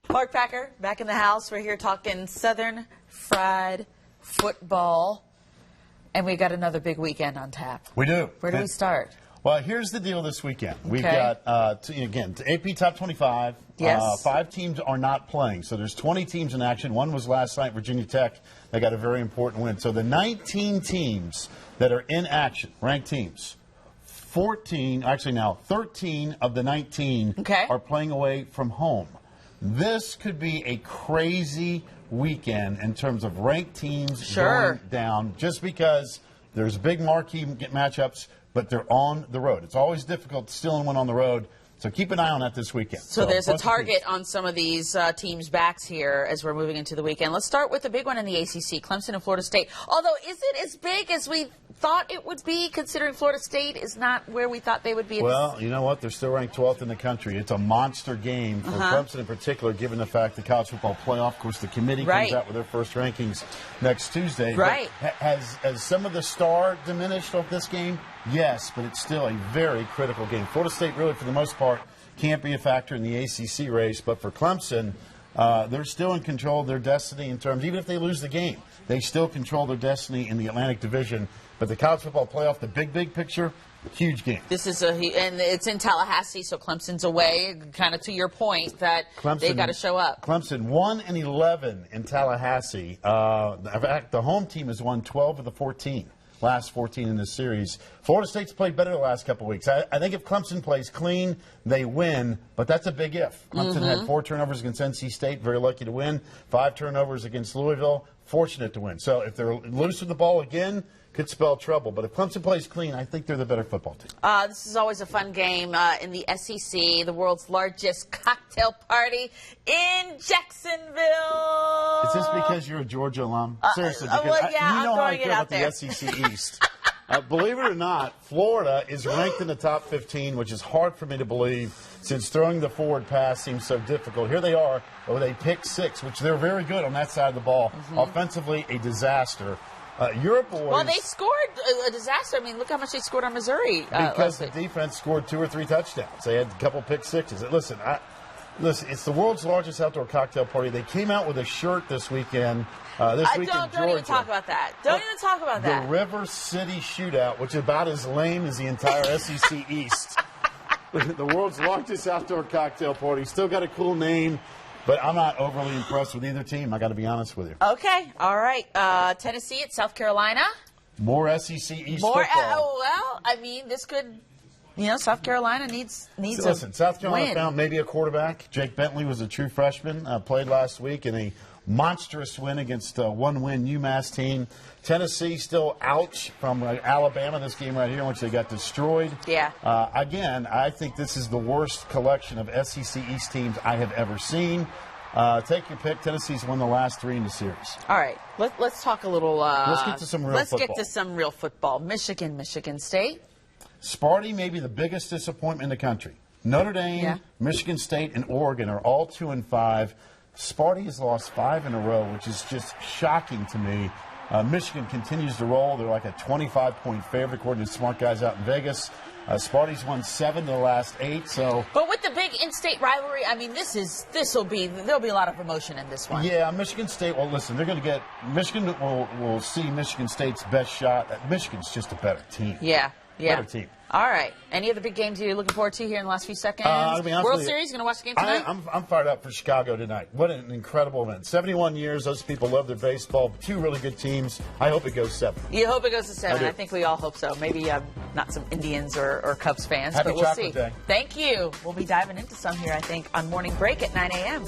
Clark Packer, back in the house. We're here talking Southern Fried Football. And we got another big weekend on tap. We do. Where do we start? Well, here's the deal this weekend. We've Okay. got, again, AP Top 25. Yes. 5 teams are not playing. So there's 20 teams in action. One was last night, Virginia Tech. They got a very important win. So the 19 teams that are in action, ranked teams, 13 of the 19 are playing away from home. This could be a crazy weekend in terms of ranked teams going down, just because there's big marquee matchups, but they're on the road. It's always difficult to still win on the road. So keep an eye on that this weekend. So there's a target on some of these teams' backs here as we're moving into the weekend. Let's start with the big one in the ACC, Clemson and Florida State. Although, is it as big as we thought it would be, considering Florida State is not where we thought they would be? Well, you know what? They're still ranked 12th in the country. It's a monster game for Clemson in particular, given the fact the college football playoff, of course, the committee comes out with their first rankings next Tuesday. Right. But has some of the star diminished off this game? Yes, but it's still a very critical game. Florida State really, for the most part, can't be a factor in the ACC race. But for Clemson, they're still in control of their destiny in terms, even if they lose the game, they still control their destiny in the Atlantic Division. But the college football playoff, the big picture, huge game. This is and it's in Tallahassee, so Clemson's away. Kind of to your point that they got to show up. Clemson 1-11 in Tallahassee. In fact, the home team has won 12 of the 14. Last 14 in this series. Florida State's played better the last couple of weeks. I think if Clemson plays clean, they win, but that's a big if. Clemson had 4 turnovers against NC State, very lucky to win. 5 turnovers against Louisville, fortunate to win. So if they're loose with the ball again, could spell trouble. But if Clemson plays clean, I think they're the better football team. This is always a fun game in the SEC, the world's largest cocktail party in Jacksonville. Is this because you're a Georgia alum? Seriously, because you know how I feel about the SEC East. Believe it or not, Florida is ranked in the top 15, which is hard for me to believe since throwing the forward pass seems so difficult. Here they are with a pick 6, which they're very good on that side of the ball. Offensively, a disaster. Your boys. Well, they scored a disaster. I mean, look how much they scored on Missouri. Because the defense scored 2 or 3 touchdowns. They had a couple pick 6s. Listen, it's the world's largest outdoor cocktail party. They came out with a shirt this weekend. This week in Georgia. Don't even talk about that. Don't even talk about that. The River City Shootout, which is about as lame as the entire SEC East. The world's largest outdoor cocktail party. Still got a cool name. But I'm not overly impressed with either team, I got to be honest with you. Okay, all right. Tennessee at South Carolina. More SEC East football. Well, I mean, this could, South Carolina needs Listen, South Carolina found maybe a quarterback. Jake Bentley was a true freshman, played last week in a monstrous win against a one-win UMass team. Tennessee still ouch from Alabama, this game right here, in which they got destroyed. Yeah. Again, I think this is the worst collection of SEC East teams I have ever seen. Take your pick. Tennessee's won the last 3 in the series. All right. Let's talk a little. Let's get to some real football. Let's get to some real football. Michigan State. Sparty may be the biggest disappointment in the country. Notre Dame, Michigan State, and Oregon are all 2-5. Sparty has lost 5 in a row, which is just shocking to me. Michigan continues to roll. They're like a 25-point favorite, according to smart guys out in Vegas. Sparty's won 7 of the last 8. So, but with the big in-state there'll be a lot of emotion in this one. Yeah, Michigan State. Well, listen, Michigan will see Michigan State's best shot. Michigan's just a better team. Yeah. Better team. All right. Any other big games you're looking forward to here in the last few seconds? World Series, going to watch the game tonight? I'm fired up for Chicago tonight. What an incredible event. 71 years. Those people love their baseball. 2 really good teams. I hope it goes 7. You hope it goes to 7. I think we all hope so. Maybe not some Indians or Cubs fans, Happy but we'll see. Day. Thank you. We'll be diving into some here, I think, on Morning Break at 9 a.m.